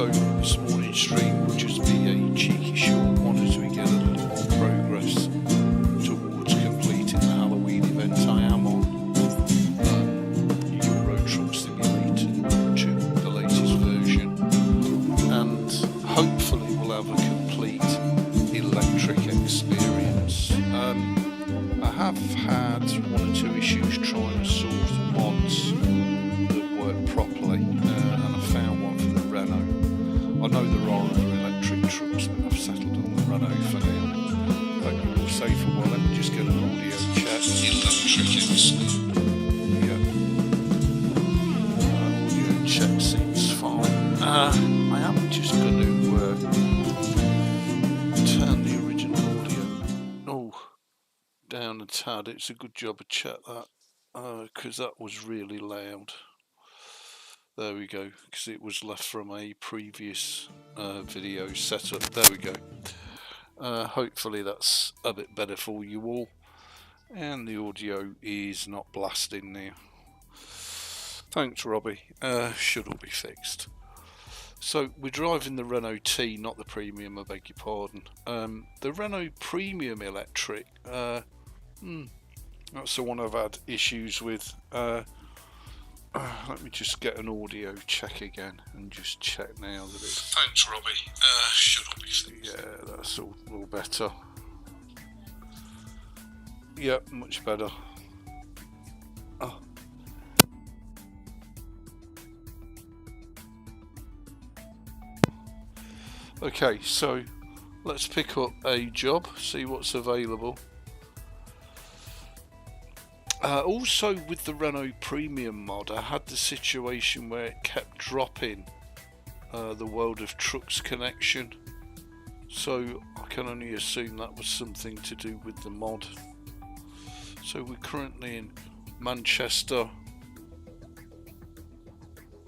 So this morning's stream will just be a cheeky short one as we get a little more progress towards completing the Halloween event I am on. Euro Truck Simulator 2, the latest version, and hopefully we'll have a complete electric experience. I have had one or two issues trying to sort mods that work properly, and I found one for the Renault. I know there are other electric trucks, but I've settled on the Renault for now. Hope you're all safe for a while. Let me just get an audio check. Electric audio check seems fine. I am just going to turn the original audio down a tad. It's a good job I checked that, because that was really loud. There we go, because it was left from a previous video setup. There we go. Hopefully that's a bit better for you all, and the audio is not blasting now. Thanks, Robbie. Should all be fixed. So we're driving the Renault T, not the Premium, I beg your pardon. The Renault Premium Electric, that's the one I've had issues with. Let me just get an audio check again and just check now that it's... Thanks, Robbie. Should all be fixed. Yeah, that's all better. Yep, much better. Oh. Okay, so let's pick up a job, see what's available. Also with the Renault Premium mod, I had the situation where it kept dropping the World of Trucks connection, so I can only assume that was something to do with the mod. So we're currently in Manchester.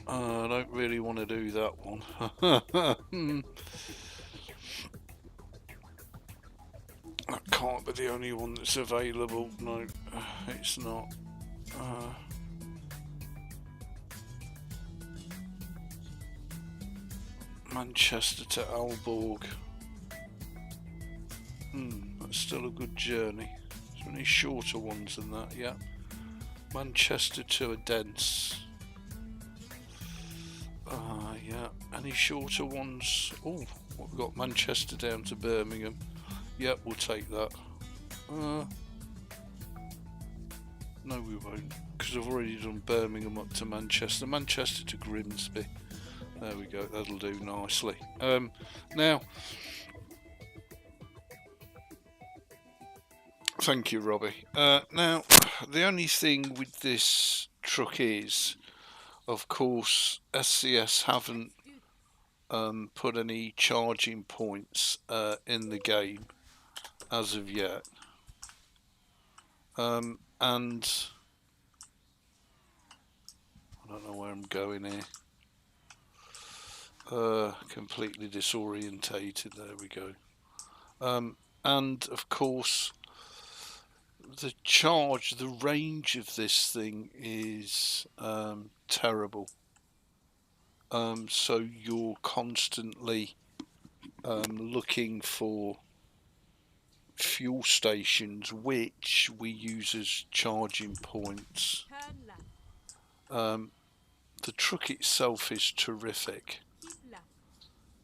I don't really want to do that one. That can't be the only one that's available. No, it's not. Manchester to Aalborg. That's still a good journey. There's any shorter ones than that, yeah. Manchester to Ebeez. Yeah. Any shorter ones? Oh, we've got Manchester down to Birmingham. Yep, we'll take that. No, we won't, because I've already done Birmingham up to Manchester. Manchester to Grimsby. There we go, that'll do nicely. Now, thank you, Robbie. Now, the only thing with this truck is, of course, SCS haven't put any charging points in the game as of yet, and I don't know where I'm going here. Completely disorientated. There we go. And of course, the range of this thing is terrible. So you're constantly looking for fuel stations which we use as charging points. The truck itself is terrific,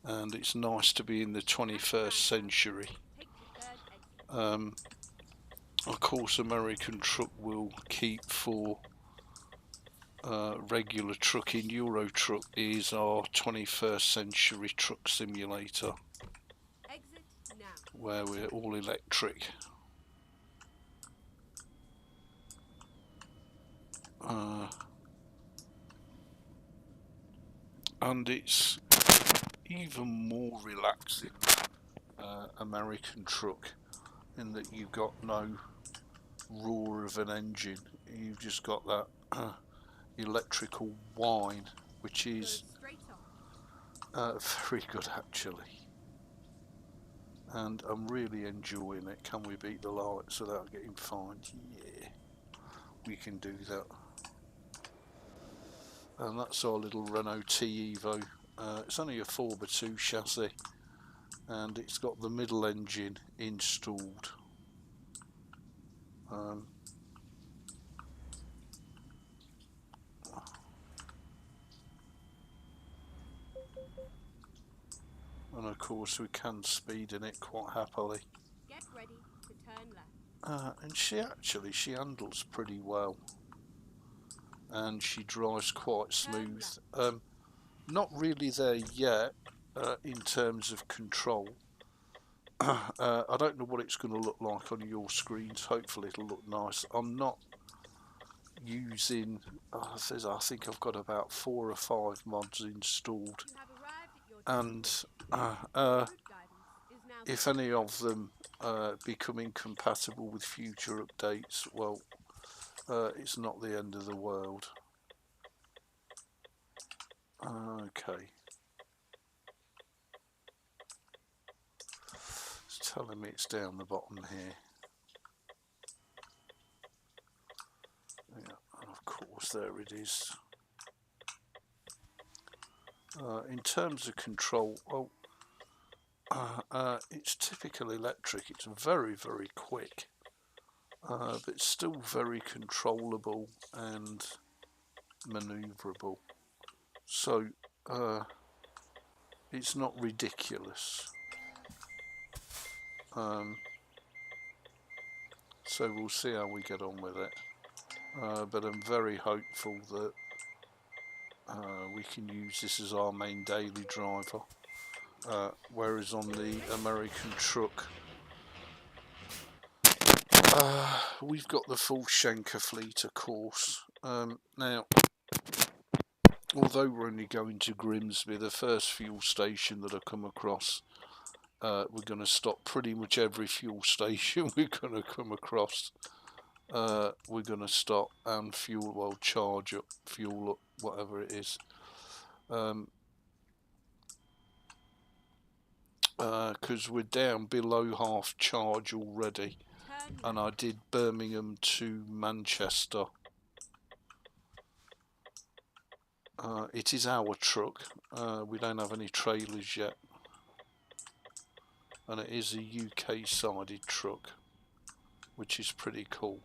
and it's nice to be in the 21st century. Of course, American Truck will keep for regular trucking. Euro Truck is our 21st century truck simulator, where we're all electric. And it's even more relaxing, American Truck, in that you've got no roar of an engine. You've just got that electrical whine, which is very good actually. And I'm really enjoying it. Can we beat the lights without getting fined? Yeah, we can do that. And that's our little Renault T Evo It's only a 4x2 chassis, and it's got the middle engine installed. And of course we can speed in it quite happily. Get ready to turn left. And she handles pretty well, and she drives quite smooth. Not really there yet in terms of control. I don't know what it's going to look like on your screens. Hopefully it'll look nice. I'm not using, I think I've got about 4 or 5 mods installed, and if any of them become incompatible with future updates, well, it's not the end of the world. Okay. It's telling me it's down the bottom here. Yeah, and of course there it is. In terms of control, well, it's typical electric. It's very, very quick, but it's still very controllable and maneuverable. So it's not ridiculous. So we'll see how we get on with it. But I'm very hopeful that we can use this as our main daily driver. Whereas on the American truck, we've got the full Schenker fleet, of course. Now, although we're only going to Grimsby, the first fuel station that I come across, we're going to stop pretty much every fuel station we're going to come across. We're going to stop and fuel, well, charge up, fuel up, whatever it is. Because we're down below half charge already, and I did Birmingham to Manchester. It is our truck. We don't have any trailers yet, and it is a UK sided truck, which is pretty cool,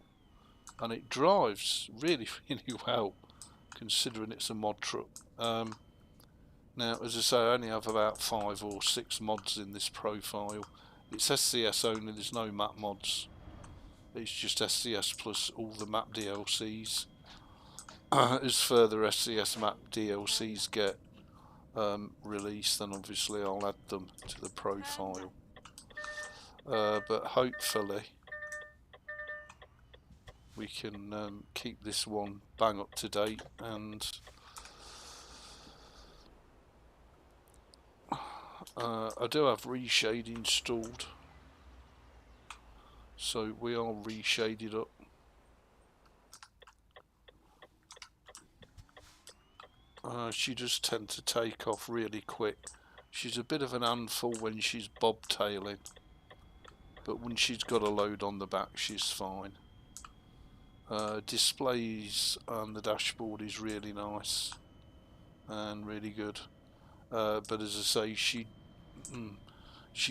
and it drives really, really well considering it's a mod truck. Now, as I say, I only have about 5 or 6 mods in this profile. It's SCS only, there's no map mods. It's just SCS plus all the map DLCs. As further SCS map DLCs get released, then obviously I'll add them to the profile. But hopefully we can keep this one bang up to date, and I do have reshade installed, so we are reshaded up. She does tend to take off really quick. She's a bit of an handful when she's bobtailing, but when she's got a load on the back, she's fine. Displays on the dashboard is really nice and really good, but as I say, she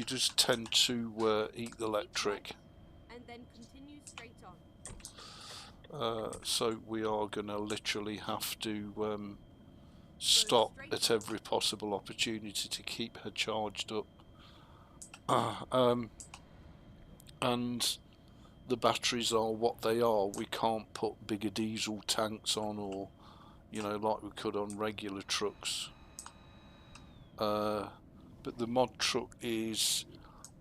does tend to eat the electric, and then continue straight on. so we are going to literally have to stop at every possible opportunity to keep her charged up. And the batteries are what they are. We can't put bigger diesel tanks on, or like we could on regular trucks. But the mod truck is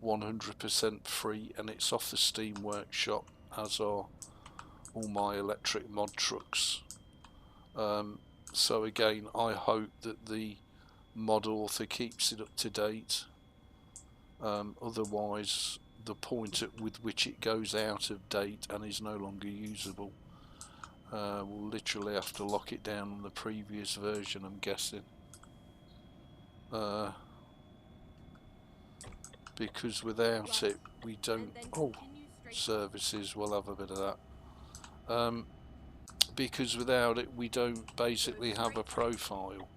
100% free, and it's off the Steam Workshop, as are all my electric mod trucks. So again, I hope that the mod author keeps it up to date. Otherwise, the point with which it goes out of date and is no longer usable, we'll literally have to lock it down on the previous version, I'm guessing. Because without it, we don't. Oh, services, we'll have a bit of that. Because without it, we don't basically have a profile.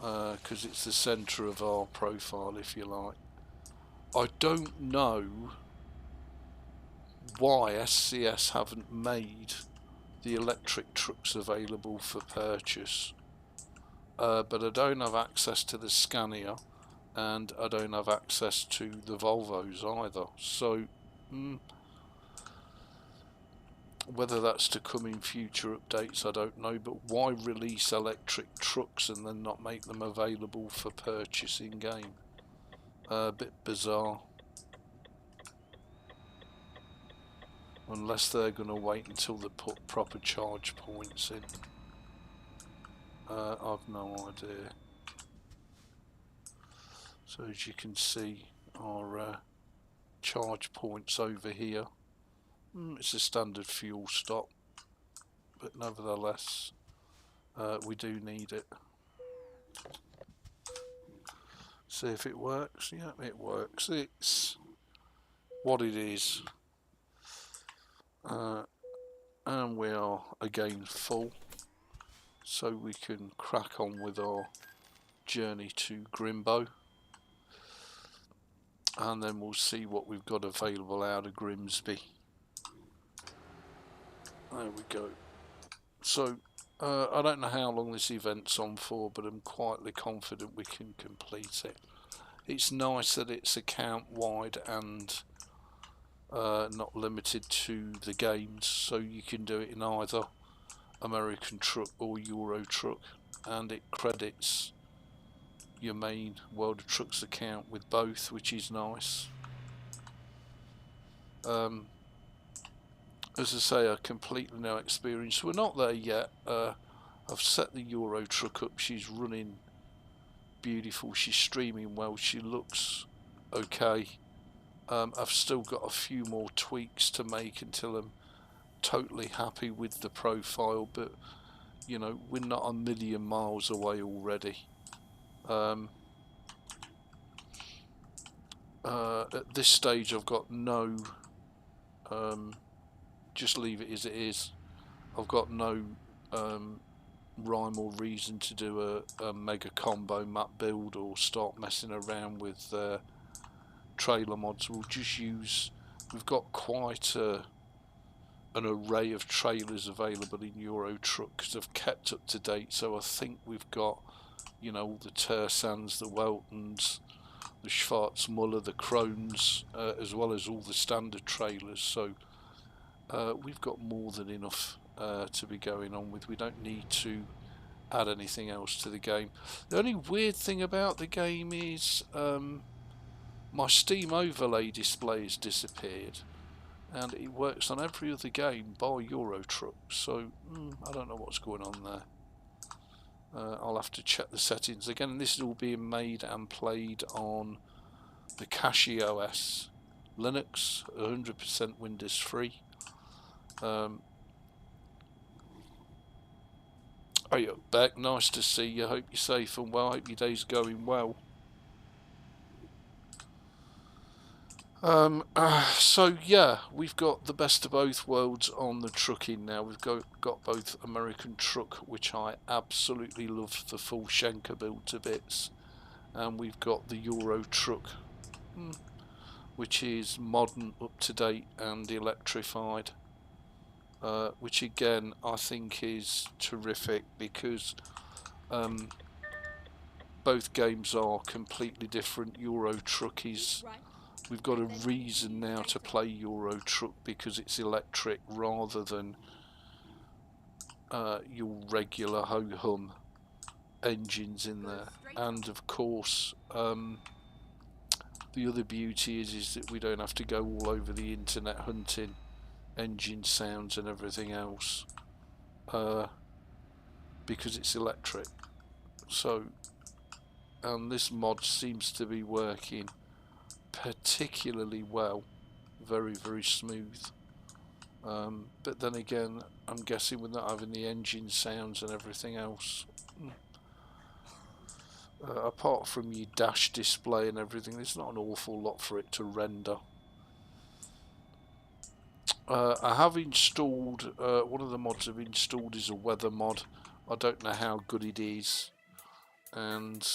because it's the centre of our profile, if you like. I don't know why SCS haven't made the electric trucks available for purchase, but I don't have access to the Scania, and I don't have access to the Volvos either, so whether that's to come in future updates, I don't know, but why release electric trucks and then not make them available for purchase in game? A bit bizarre. Unless they're going to wait until they put proper charge points in. I've no idea. So as you can see, our charge points over here. It's a standard fuel stop, but nevertheless, we do need it. See if it works. Yeah, it works. It's what it is. And we are again full, so we can crack on with our journey to Grimbo, and then we'll see what we've got available out of Grimsby. There we go. So I don't know how long this event's on for, but I'm quietly confident we can complete it. It's nice that it's account wide and not limited to the games, so you can do it in either American Truck or Euro Truck, and it credits your main World of Trucks account with both, which is nice. As I say, I completely no experience. We're not there yet. I've set the Euro Truck up. She's running beautiful. She's streaming well. She looks okay. I've still got a few more tweaks to make until I'm totally happy with the profile, but you know, we're not a million miles away already. At this stage I've got no just leave it as it is. I've got no rhyme or reason to do a mega combo map build or start messing around with trailer mods. We'll just use, we've got quite an array of trailers available in Euro Truck because I've kept up to date, so I think we've got, you know, all the Tursans, the Weltons, the Schwarzmuller, the Krones, as well as all the standard trailers, so we've got more than enough to be going on with. We don't need to add anything else to the game. The only weird thing about the game is my Steam overlay display has disappeared, and it works on every other game by Euro Truck, so I don't know what's going on there. I'll have to check the settings again, and this is all being made and played on the CachyOS Linux, 100% Windows free. Oh, you're back. Nice to see you. Hope you're safe and well. Hope your day's going well. So yeah, we've got the best of both worlds on the trucking now. We've got both American Truck, which I absolutely love the full Schenker build to bits, and we've got the Euro Truck, which is modern, up to date, and electrified. Which again I think is terrific because both games are completely different. Euro Truck is, we've got a reason now to play Euro Truck because it's electric rather than your regular ho-hum engines in there. And of course the other beauty is that we don't have to go all over the internet hunting engine sounds and everything else because it's electric. So, and this mod seems to be working particularly well, very smooth, but then again I'm guessing with not having the engine sounds and everything else, apart from your dash display and everything, there's not an awful lot for it to render. I have installed, one of the mods I've installed is a weather mod. I don't know how good it is. and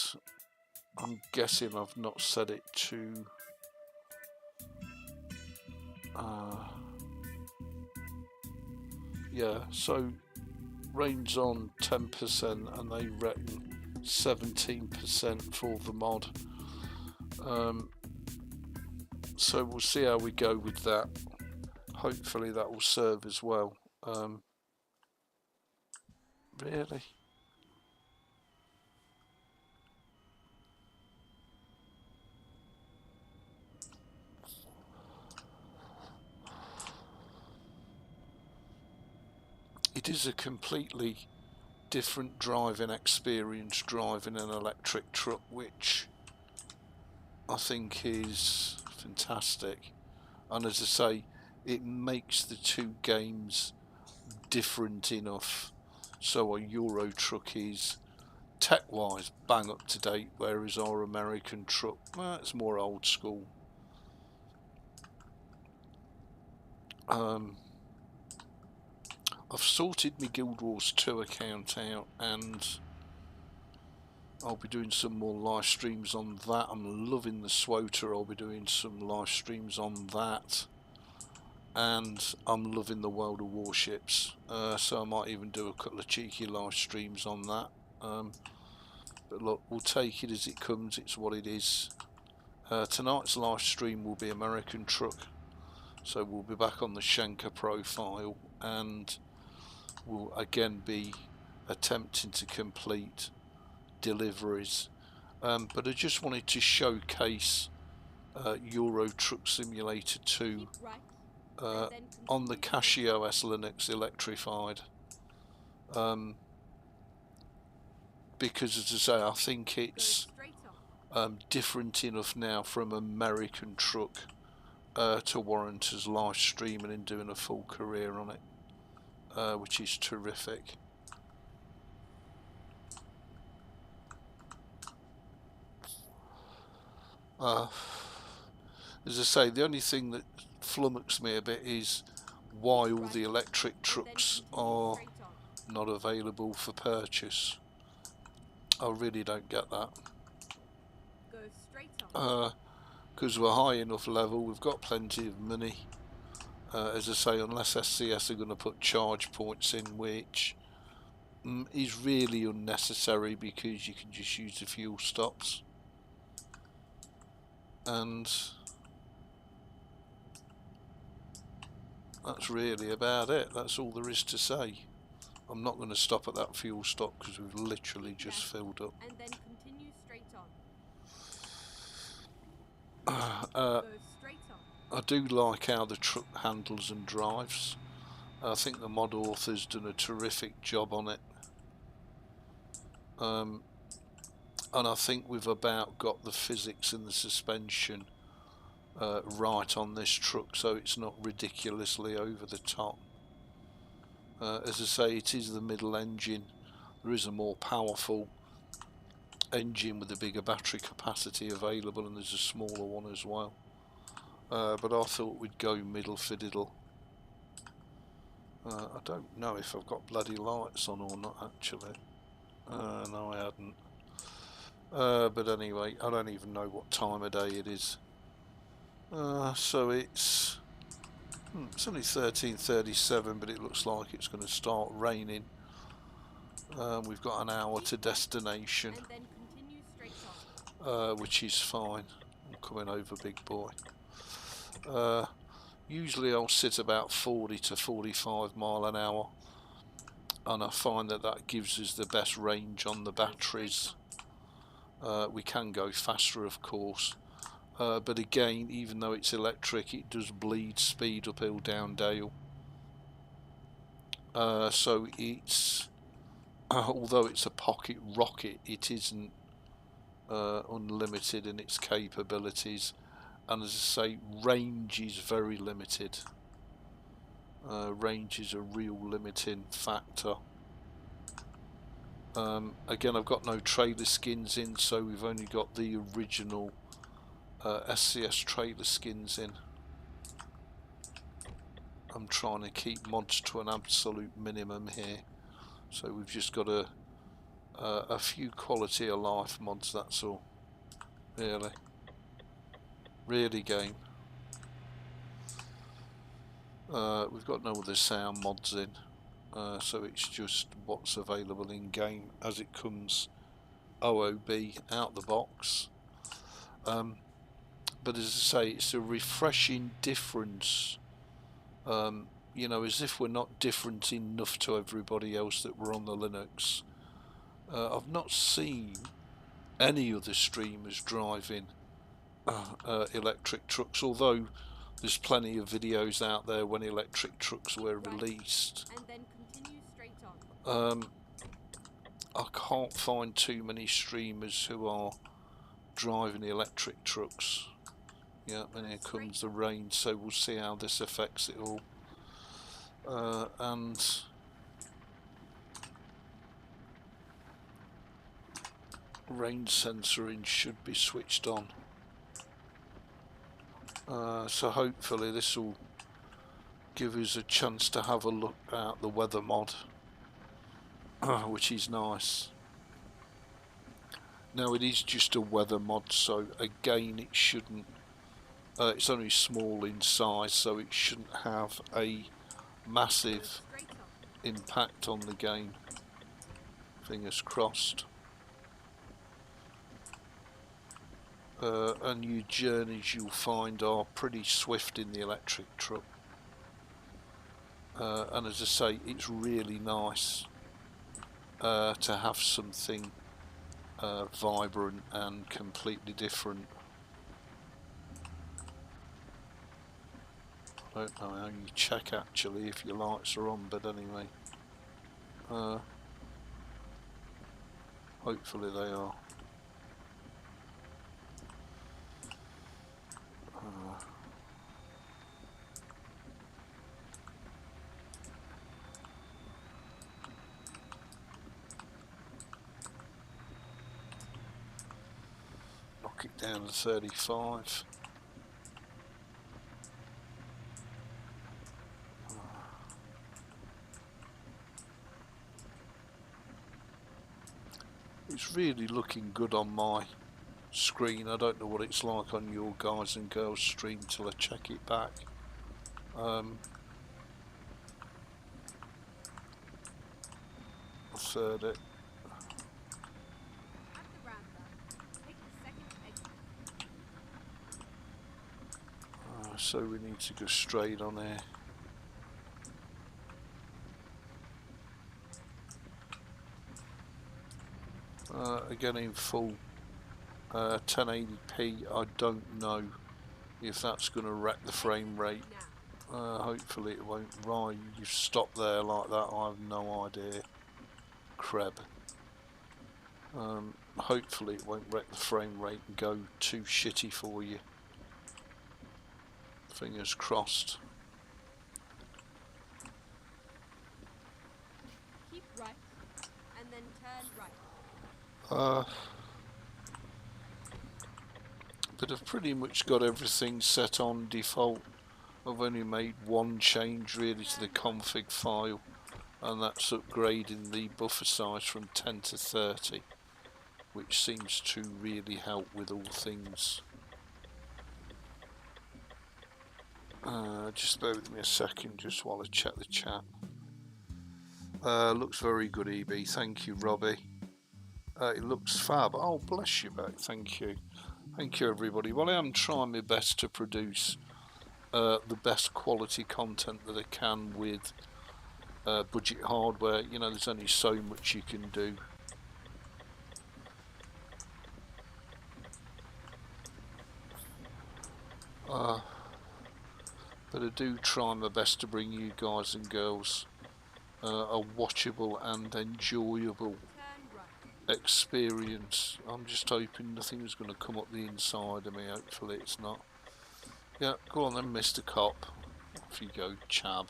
I'm guessing I've not set it to yeah, so range on 10% and they reckon 17% for the mod. So we'll see how we go with that. Hopefully that will serve as well. Really? It is a completely different driving experience driving an electric truck, which I think is fantastic. And as I say, it makes the two games different enough so a Euro truck is tech-wise bang up to date, whereas our American truck, it's more old school. I've sorted my Guild Wars 2 account out and I'll be doing some more live streams on that. I'm loving the SWOTR. I'll be doing some live streams on that, and I'm loving the World of Warships, so I might even do a couple of cheeky live streams on that. But look, we'll take it as it comes. It's what it is. Tonight's live stream will be American truck, so we'll be back on the Schenker profile, and we'll again be attempting to complete Deliveries. But I just wanted to showcase Euro Truck Simulator 2 on the CachyOS Linux electrified, because as I say, I think it's different enough now from American truck to warrant us live streaming and doing a full career on it, which is terrific. As I say, the only thing that flummoxed me a bit is why all the electric trucks are not available for purchase. I really don't get that. Because we're high enough level, we've got plenty of money. As I say, unless SCS are going to put charge points in, which is really unnecessary because you can just use the fuel stops. And that's really about it. That's all there is to say. I'm not going to stop at that fuel stop because we've literally just filled up. And then continue straight on. Go straight on. I do like how the truck handles and drives. I think the mod author's done a terrific job on it. And I think we've about got the physics and the suspension right on this truck, so it's not ridiculously over the top. As I say, it is the middle engine. There is a more powerful engine with a bigger battery capacity available, and there's a smaller one as well. But I thought we'd go middle fiddle. I don't know if I've got bloody lights on or not actually. No, I hadn't. But anyway, I don't even know what time of day it is. So it's only 13:37, but it looks like it's going to start raining. We've got an hour to destination, And then continue straight on. which is fine. I'm coming over, big boy. Usually I'll sit about 40 to 45 mile an hour, and I find that that gives us the best range on the batteries. We can go faster, of course, but again, even though it's electric, it does bleed speed uphill, down dale. So it's although it's a pocket rocket, it isn't unlimited in its capabilities, and as I say, range is very limited. Range is a real limiting factor. Again, I've got no trailer skins in, so we've only got the original SCS trailer skins in. I'm trying to keep mods to an absolute minimum here, so we've just got a a few quality of life mods, that's all. Really game. We've got no other sound mods in, so it's just what's available in game as it comes OOB out the box. But as I say, it's a refreshing difference, you know, as if we're not different enough to everybody else that we're on the Linux. I've not seen any other streamers driving electric trucks, although there's plenty of videos out there when electric trucks were released. And then continue straight on. I can't find too many streamers who are driving electric trucks. Yeah, and here comes the rain, so we'll see how this affects it all. And rain sensoring should be switched on. So hopefully this will give us a chance to have a look at the weather mod, which is nice. Now it is just a weather mod, so again it shouldn't, it's only small in size, so it shouldn't have a massive impact on the game. Fingers crossed. And your journeys you'll find are pretty swift in the electric truck. And as I say, it's really nice to have something vibrant and completely different. I don't know how you check actually if your lights are on, but anyway, hopefully they are. Knock it down to 35. It's really looking good on my screen. I don't know what it's like on your guys and girls stream till I check it back. Third it. So we need to go straight on here. Again in full 1080p. I don't know if that's going to wreck the frame rate. Hopefully it won't. Right, you've stopped there like that. I have no idea. Creb. Hopefully it won't wreck the frame rate and go too shitty for you. Fingers crossed. Keep right and then turn right. But I've pretty much got everything set on default. I've only made one change really to the config file, and that's upgrading the buffer size from 10 to 30, which seems to really help with all things. Just bear with me a second just while I check the chat. Looks very good, EB. Thank you, Robbie. It looks fab. Oh, bless you back. Thank you. Thank you, everybody. Well, I am trying my best to produce the best quality content that I can with budget hardware. You know, there's only so much you can do. But I do try my best to bring you guys and girls a watchable and enjoyable experience. I'm just hoping nothing's going to come up the inside of me. Hopefully it's not. Yeah, go on then, Mr. Cop. Off you go, chab.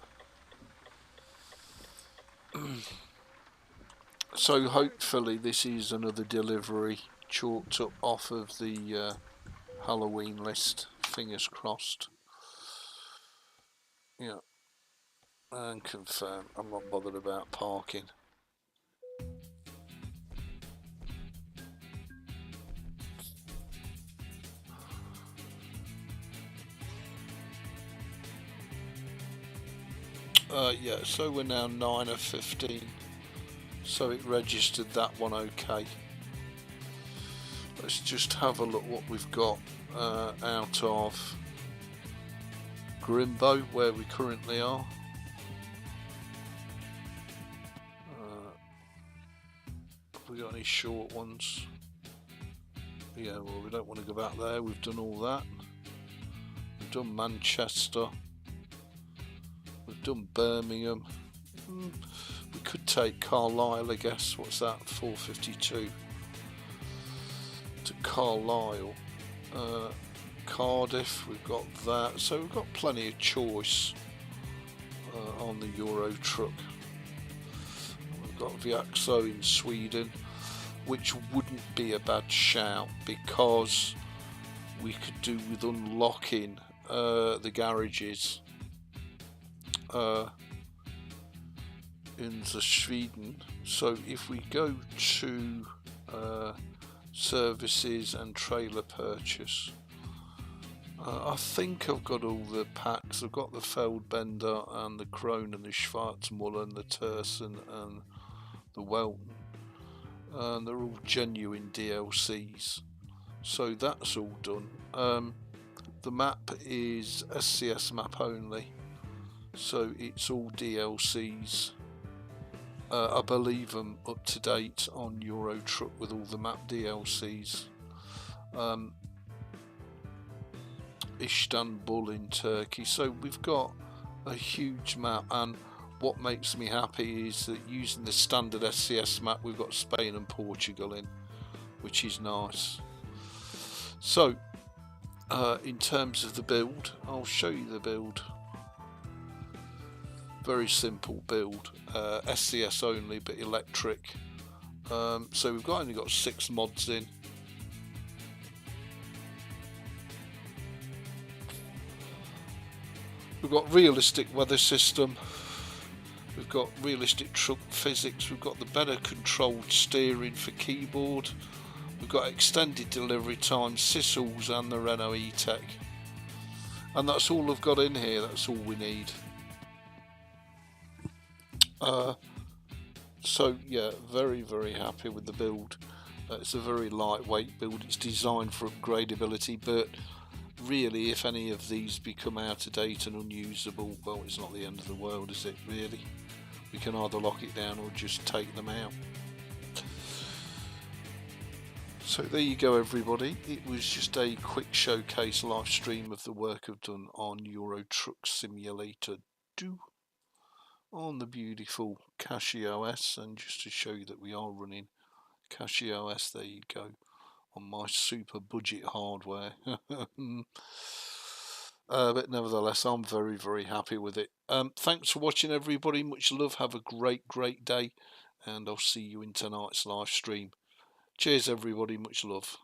So hopefully this is another delivery chalked up off of the Halloween list. Fingers crossed. Yeah. And confirm. I'm not bothered about parking. Yeah, so we're now 9 of 15. So it registered that one okay. Let's just have a look what we've got out of Grimbo, where we currently are. Have we got any short ones? Yeah, well, we don't want to go back there. We've done all that. We've done Manchester. We've done Birmingham. We could take Carlisle, I guess. What's that? 452 to Carlisle. Cardiff, we've got that. So we've got plenty of choice on the Euro truck. We've got Viaxo in Sweden, which wouldn't be a bad shout because we could do with unlocking the garages in the Sweden. So if we go to services and trailer purchase, I think I've got all the packs. I've got the Feldbender and the Krone and the Schwarzmullen, the Tursen and the Welton, and they're all genuine DLCs, so that's all done. The map is SCS map only, so it's all DLCs. I believe I'm up to date on Euro Truck with all the map DLCs. Istanbul in Turkey, so we've got a huge map, and what makes me happy is that using the standard SCS map we've got Spain and Portugal in, which is nice. So in terms of the build, I'll show you the build. Very simple build, SCS only but electric. So we've only got 6 mods in. We've got realistic weather system, we've got realistic truck physics, we've got the better controlled steering for keyboard, we've got extended delivery time, Sissels and the Renault E-Tech, and that's all I've got in here. That's all we need. So yeah, very happy with the build. It's a very lightweight build. It's designed for upgradability, but really, if any of these become out of date and unusable, well, it's not the end of the world, is it, really? We can either lock it down or just take them out. So there you go, everybody. It was just a quick showcase live stream of the work I've done on Euro Truck Simulator 2 on the beautiful CachyOS, and just to show you that we are running CachyOS, there you go, on my super budget hardware. But nevertheless, I'm very happy with it. Thanks for watching, everybody. Much love. Have a great day, and I'll see you in tonight's live stream. Cheers, everybody. Much love.